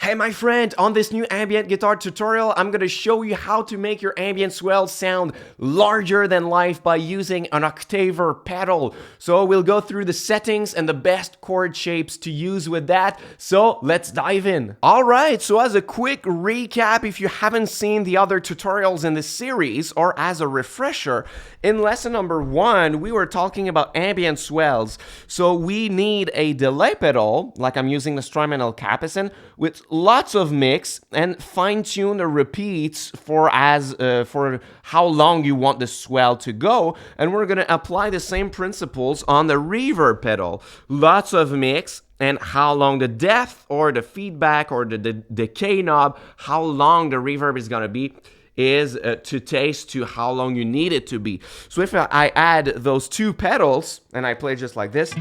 Hey my friend, on this new ambient guitar tutorial, I'm gonna show you how to make your ambient swells sound larger than life by using an Octaver pedal. So we'll go through the settings and the best chord shapes to use with that. So let's dive in. Alright, so as a quick recap, if you haven't seen the other tutorials in this series, or as a refresher, in lesson number 1, we were talking about ambient swells. So we need a delay pedal, like I'm using the Strymon El Capucin, with lots of mix and fine-tune the repeats for how long you want the swell to go. And we're gonna apply the same principles on the reverb pedal. Lots of mix and how long the depth or the feedback or the decay knob, how long the reverb is gonna be, is to taste to how long you need it to be. So if I add those two pedals and I play just like this,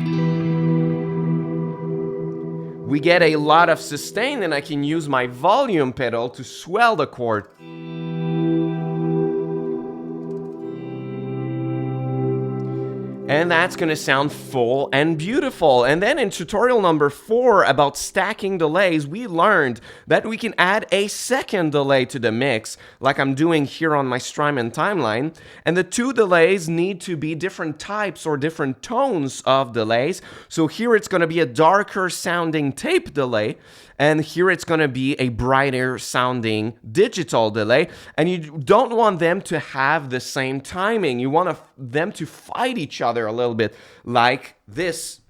we get a lot of sustain, and I can use my volume pedal to swell the chord. And that's gonna sound full and beautiful. And then in tutorial number 4 about stacking delays, we learned that we can add a second delay to the mix, like I'm doing here on my Strymon timeline. And the two delays need to be different types or different tones of delays. So here it's gonna be a darker sounding tape delay, and here it's gonna be a brighter sounding digital delay. And you don't want them to have the same timing. You want them to fight each other a little bit, like this.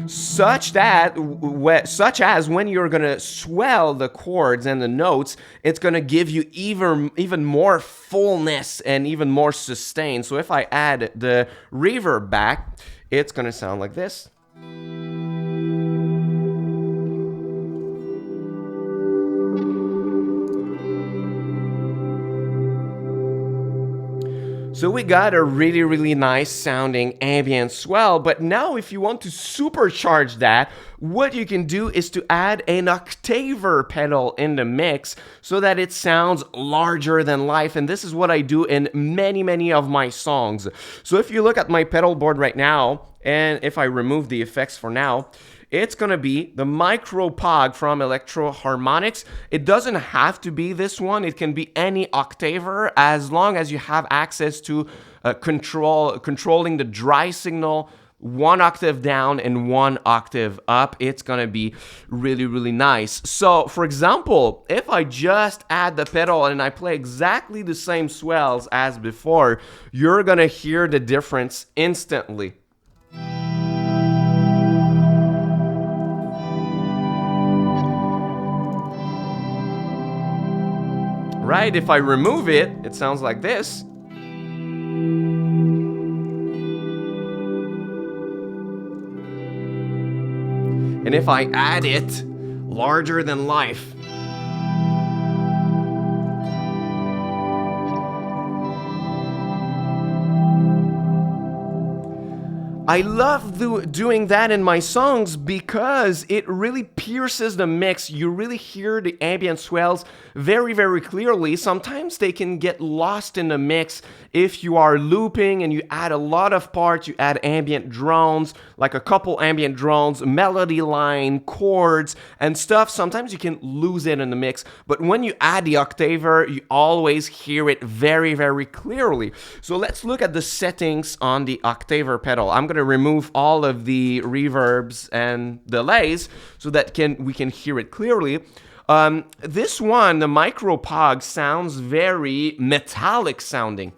Such as when you're gonna swell the chords and the notes, it's gonna give you even more fullness and even more sustain. So if I add the reverb back, it's gonna sound like this. So we got a really nice sounding ambient swell, but now if you want to supercharge that, what you can do is to add an Octaver pedal in the mix so that it sounds larger than life, and this is what I do in many of my songs. So if you look at my pedal board right now, and if I remove the effects for now, it's gonna be the Micro Pog from Electro Harmonics. It doesn't have to be this one. It can be any Octaver as long as you have access to controlling the dry signal 1 octave down and 1 octave up. It's gonna be really nice. So for example, if I just add the pedal and I play exactly the same swells as before, you're gonna hear the difference instantly. Right, if I remove it, it sounds like this. And if I add it, larger than life. I love doing that in my songs because it really pierces the mix. You really hear the ambient swells very clearly. Sometimes they can get lost in the mix if you are looping and you add a lot of parts. You add ambient drones, like a couple ambient drones, melody line, chords, and stuff. Sometimes you can lose it in the mix, but when you add the Octaver, you always hear it very clearly. So let's look at the settings on the Octaver pedal. I'm gonna remove all of the reverbs and delays so that we can hear it clearly. This one, the Micro Pog, sounds very metallic sounding.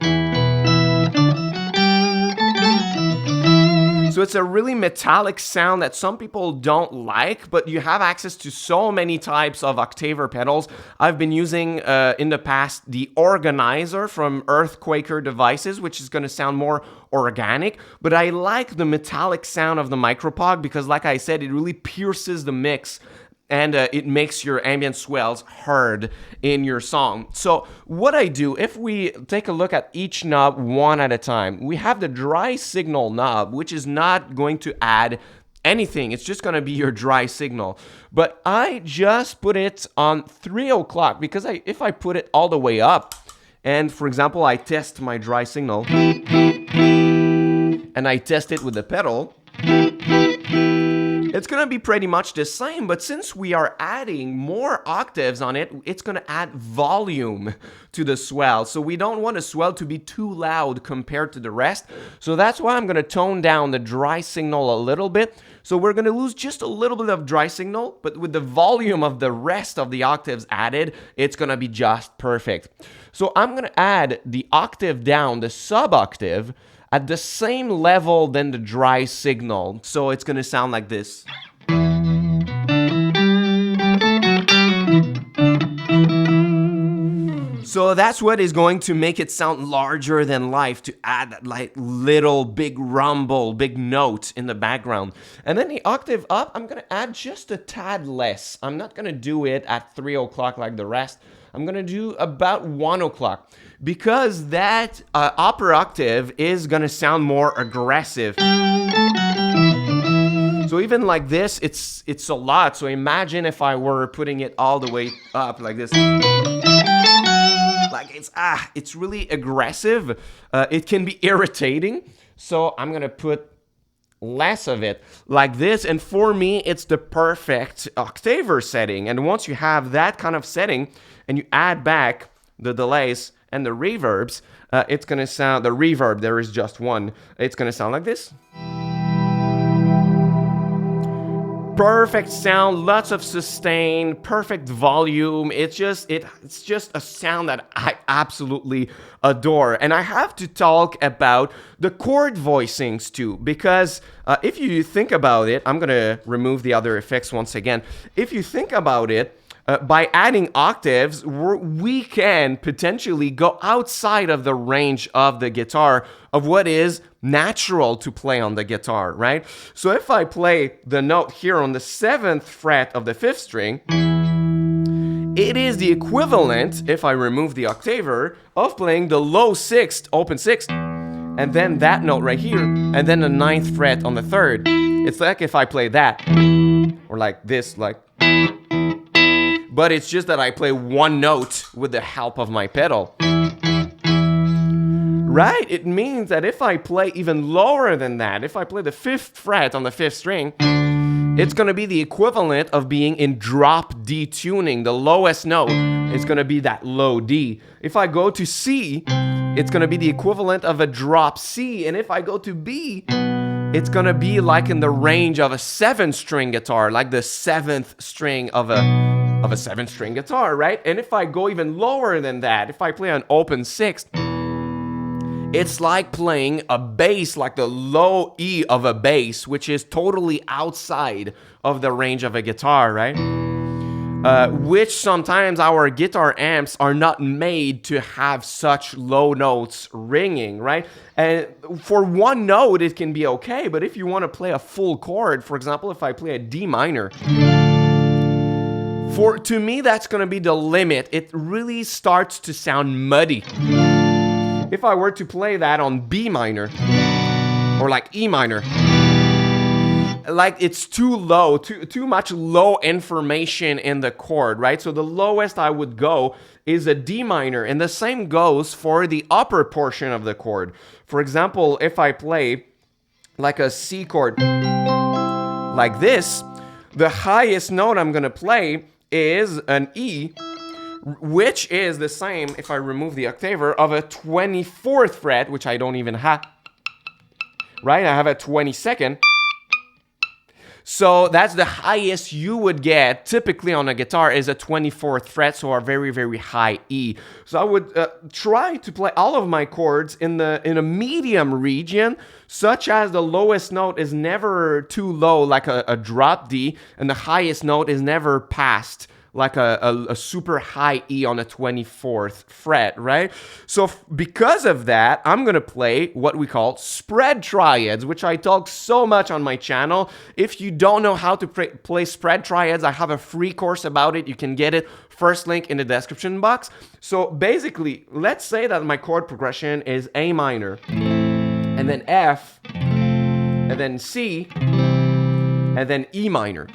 So it's a really metallic sound that some people don't like, but you have access to so many types of Octaver pedals. I've been using in the past the Organizer from Earthquaker Devices, which is going to sound more organic, but I like the metallic sound of the Micro Pog because, like I said, it really pierces the mix and it makes your ambient swells heard in your song. So what I do, if we take a look at each knob one at a time, we have the dry signal knob, which is not going to add anything. It's just going to be your dry signal. But I just put it on 3 o'clock because if I put it all the way up, and for example, I test my dry signal, and I test it with the pedal, it's gonna be pretty much the same, but since we are adding more octaves on it, it's gonna add volume to the swell. So we don't want the swell to be too loud compared to the rest. So that's why I'm gonna tone down the dry signal a little bit. So we're gonna lose just a little bit of dry signal, but with the volume of the rest of the octaves added, it's gonna be just perfect. So I'm gonna add the octave down, the sub-octave, at the same level than the dry signal. So it's gonna sound like this. So that's what is going to make it sound larger than life, to add that like little big rumble, big note in the background. And then the octave up, I'm gonna add just a tad less. I'm not gonna do it at 3 o'clock like the rest. I'm gonna do about 1 o'clock, because that upper octave is gonna sound more aggressive. So even like this, it's a lot. So imagine if I were putting it all the way up like this. Like it's really aggressive. It can be irritating. So I'm gonna put less of it like this. And for me, it's the perfect Octaver setting. And once you have that kind of setting and you add back the delays and the reverbs, it's gonna sound, the reverb, there is just one. It's gonna sound like this. Perfect sound, lots of sustain, perfect volume. It's just a sound that I absolutely adore. And I have to talk about the chord voicings too, because if you think about it, I'm gonna remove the other effects once again. If you think about it, by adding octaves, we can potentially go outside of the range of the guitar of what is natural to play on the guitar, right? So if I play the note here on the 7th fret of the 5th string, it is the equivalent, if I remove the octaver, of playing the low 6th, open 6th, and then that note right here, and then the 9th fret on the 3rd. It's like if I play that, or like this, like... But it's just that I play one note with the help of my pedal. Right? It means that if I play even lower than that, if I play the 5th fret on the 5th string, it's gonna be the equivalent of being in drop D tuning. The lowest note is gonna be that low D. If I go to C, it's gonna be the equivalent of a drop C. And if I go to B, it's gonna be like in the range of a 7-string guitar, like the 7th string of a 7-string guitar, right? And if I go even lower than that, if I play an open 6th, it's like playing a bass, like the low E of a bass, which is totally outside of the range of a guitar, right? Which sometimes our guitar amps are not made to have such low notes ringing, right? And for one note, it can be okay, but if you want to play a full chord, for example, if I play a D minor, to me, that's going to be the limit. It really starts to sound muddy. If I were to play that on B minor, or like E minor, like it's too low, too much low information in the chord, right? So the lowest I would go is a D minor, and the same goes for the upper portion of the chord. For example, if I play like a C chord like this, the highest note I'm gonna play is an E, which is the same, if I remove the octaver, of a 24th fret, which I don't even have, right? I have a 22nd. So that's the highest you would get typically on a guitar, is a 24th fret, so a very, very high E. So I would try to play all of my chords in a medium region, such as the lowest note is never too low, like a drop D, and the highest note is never past, like a super high E on a 24th fret, right? So because of that, I'm gonna play what we call spread triads, which I talk so much on my channel. If you don't know how to play spread triads, I have a free course about it. You can get it, first link in the description box. So basically, let's say that my chord progression is A minor, and then F, and then C, and then E minor.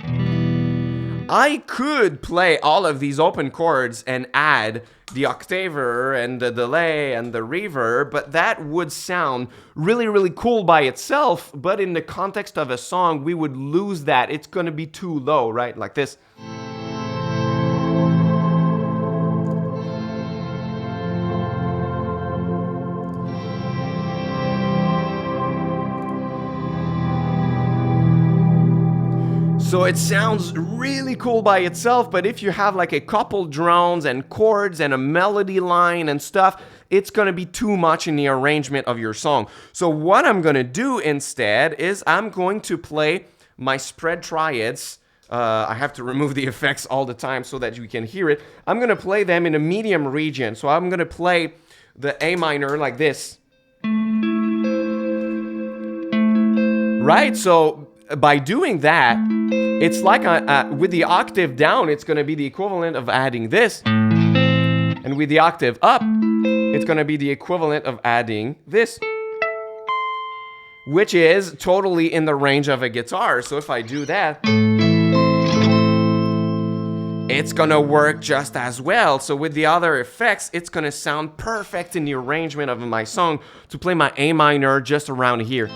I could play all of these open chords and add the octaver and the delay and the reverb, but that would sound really, really cool by itself, but in the context of a song, we would lose that. It's gonna be too low, right? Like this. So it sounds really cool by itself, but if you have like a couple drones and chords and a melody line and stuff, it's gonna be too much in the arrangement of your song. So what I'm gonna do instead is I'm going to play my spread triads. I have to remove the effects all the time so that you can hear it. I'm gonna play them in a medium region. So I'm gonna play the A minor like this. Right, so by doing that, it's like with the octave down, it's going to be the equivalent of adding this. And with the octave up, it's going to be the equivalent of adding this. Which is totally in the range of a guitar. So if I do that, it's going to work just as well. So with the other effects, it's going to sound perfect in the arrangement of my song to play my A minor just around here.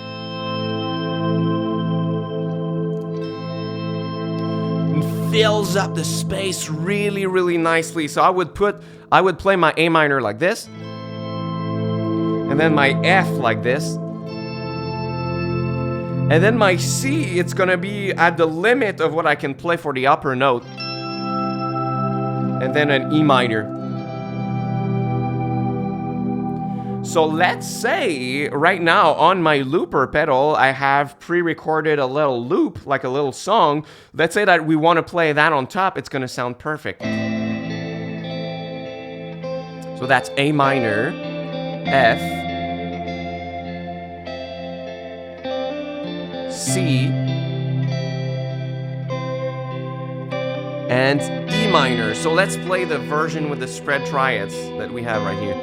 Fills up the space really, really nicely. So I would play my A minor like this, and then my F like this, and then my C, it's gonna be at the limit of what I can play for the upper note, and then an E minor. So let's say right now on my looper pedal, I have pre-recorded a little loop, like a little song. Let's say that we want to play that on top, it's going to sound perfect. So that's A minor, F, C, and E minor. So let's play the version with the spread triads that we have right here.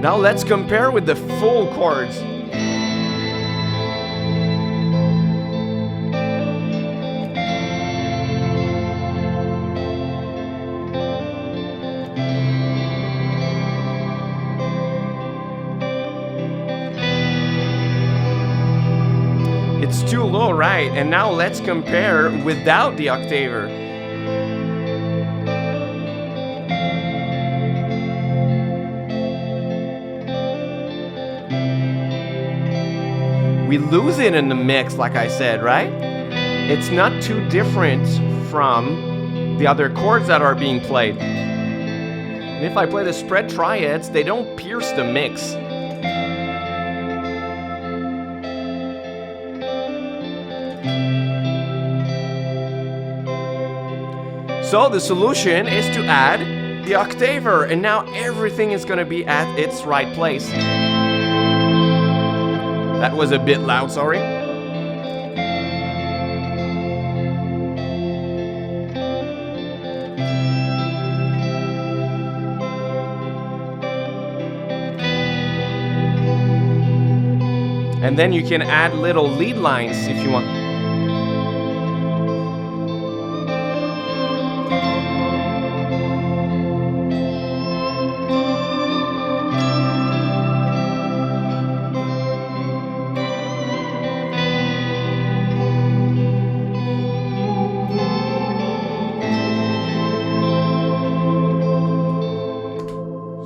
Now let's compare with the full chords. It's too low, right? And now let's compare without the octaver. We lose it in the mix, like I said, right? It's not too different from the other chords that are being played. And if I play the spread triads, they don't pierce the mix. So the solution is to add the octaver, and now everything is going to be at its right place. That was a bit loud, sorry. And then you can add little lead lines if you want.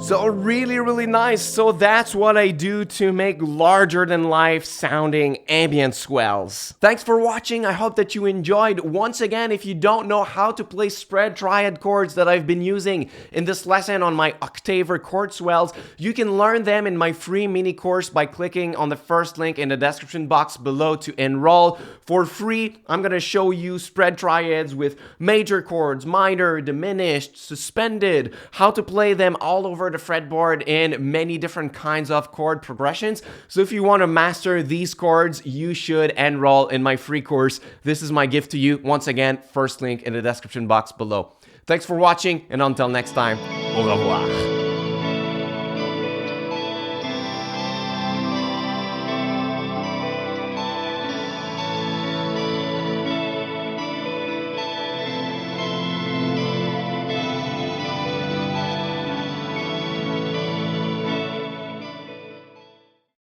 So really, really nice. So that's what I do to make larger than life sounding ambient swells. Thanks for watching. I hope that you enjoyed. Once again, if you don't know how to play spread triad chords that I've been using in this lesson on my Octaver chord swells, you can learn them in my free mini course by clicking on the first link in the description box below to enroll. For free, I'm gonna show you spread triads with major chords, minor, diminished, suspended, how to play them all over the fretboard in many different kinds of chord progressions. So if you want to master these chords, you should enroll in my free course. This is my gift to you. Once again, first link in the description box below. Thanks for watching, and until next time, au revoir.